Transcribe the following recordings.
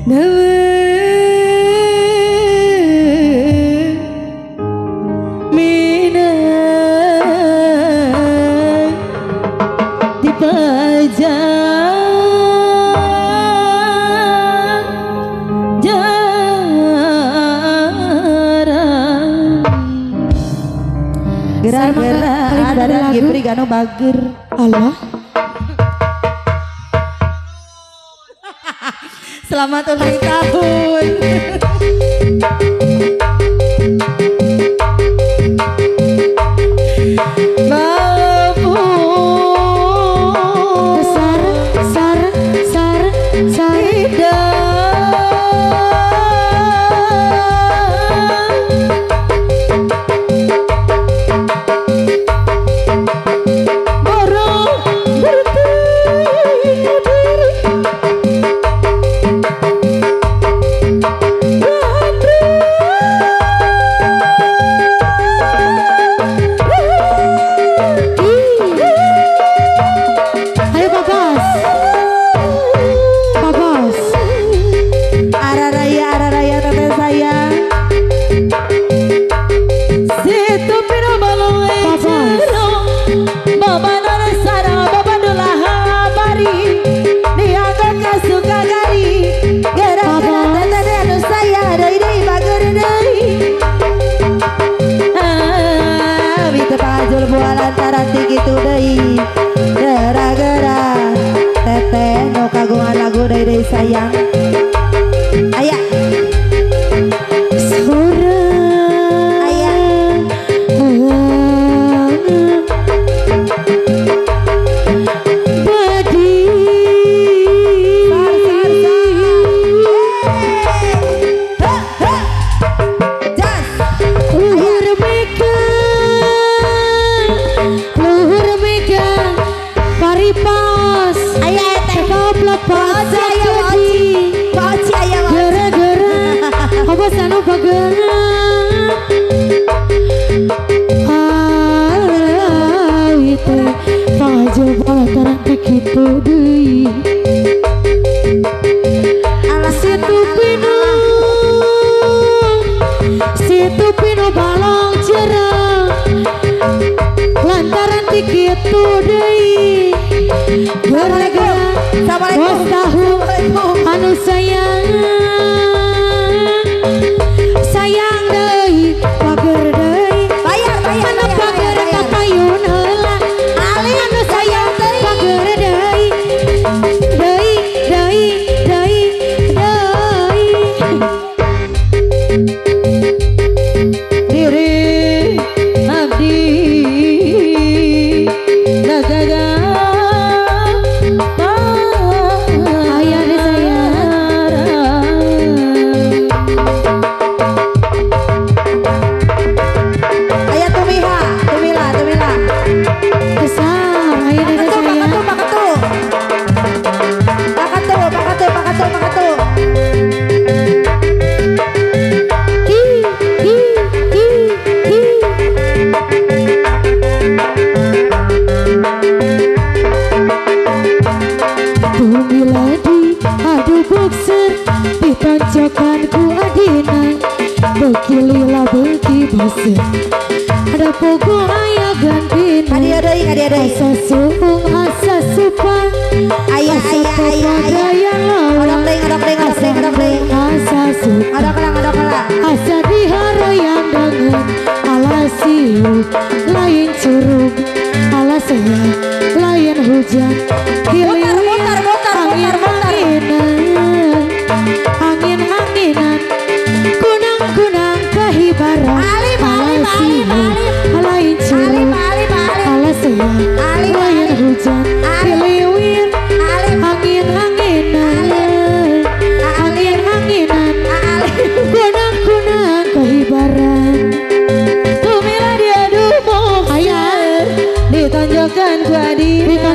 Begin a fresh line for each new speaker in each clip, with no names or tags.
Gara-gara ada lagi beri gano bager.
Allah.
Selamat ulang tahun. Gitu deh, gara-gara teteh no kagungan lagu dari sayang. Ayah, suara ayah, badi,
Paripas, ayah teh goblok pas ayah gara-gara apa sanu bagana itu pajo balataran teh kitu deui situ pinu balong cerah lantaran kitu deui gara-gara bos tahu anu sayang deui pager deui anu pager kapayun heula anu sayang pager deui
diri abdi nagaga.
Bekilila beki bose ada pogo ayah gantina asa suung asa supan
Ayah
orang deng asa supan asa diharayan dengan alasiu lain curug alasnya lain hujan angin-anginan kunang kehibaran lain curug alasnya lain hujan keliwir angin-anginan kunang kehibaran tumila dia dumuk ayah
ditonjokkan ku adina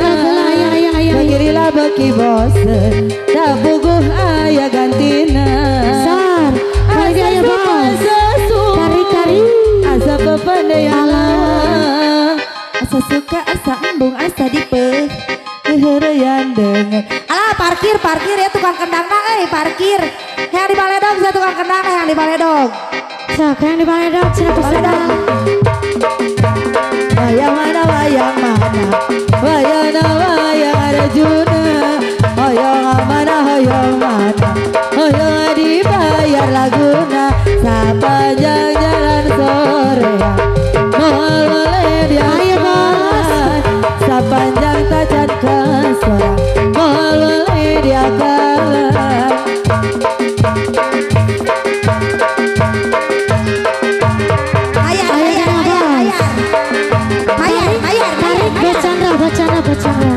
begirilah beki bosen tak puguh ayah gantina
sar asa bos kari
asa pepandaian lawan asa suka asa embung asa dipe keherayan dengan Alah parkir ya tukang kendang parkir. Yang di Baledog saya tukang kendang yang di Baledog.
Sok yang di Baledog sini pesedang.
Wayang mana wayang Arjuna. Hoyong mana hoyong dibayar laguna sepanjang jalan sore. Mohon dia sepanjang tajan ke sore. Mohon dia kalah.
Bacana.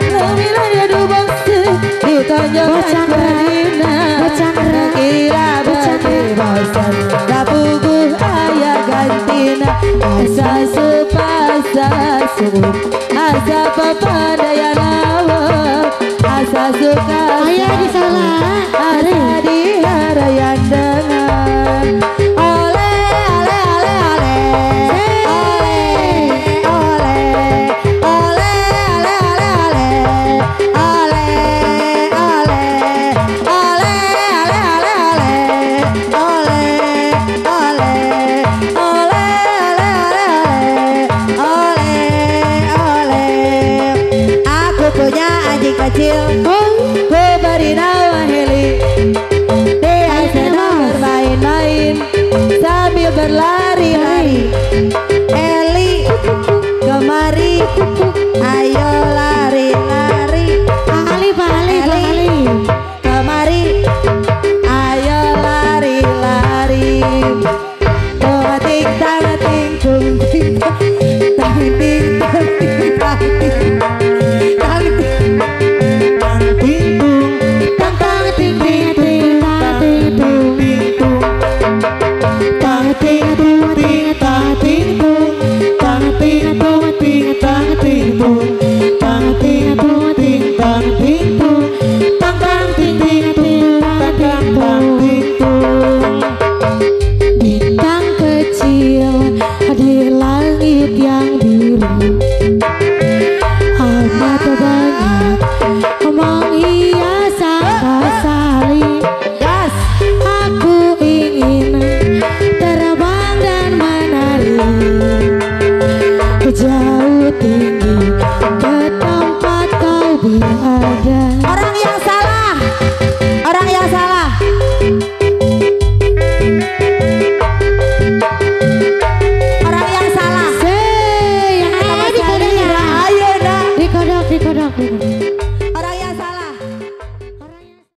Lumilanya dubang ditonjolkan Madinah. Kira bati bosan kapuguh ayah gantina. Asa supasa subuh asa papandaya nawak. Asa suka
ayah di salah
asa diharayan dengan. Kecil, ku beri nama Heli. Dia senang bermain-main sambil berlari-lari. Heli kemari, ayo lari-lari.
Bali.
Kemari, ayo lari-lari. Ting tang ting tung ting tang ting tang ting tang ting tang ting.
Bintang kecil di langit yang biru, amat banyak menghias salib. Aku ingin terbang dan menari jauh tinggi ke tempat kau berada.
Orang yang salah. Orang yang salah.
Ayo dah dikodok.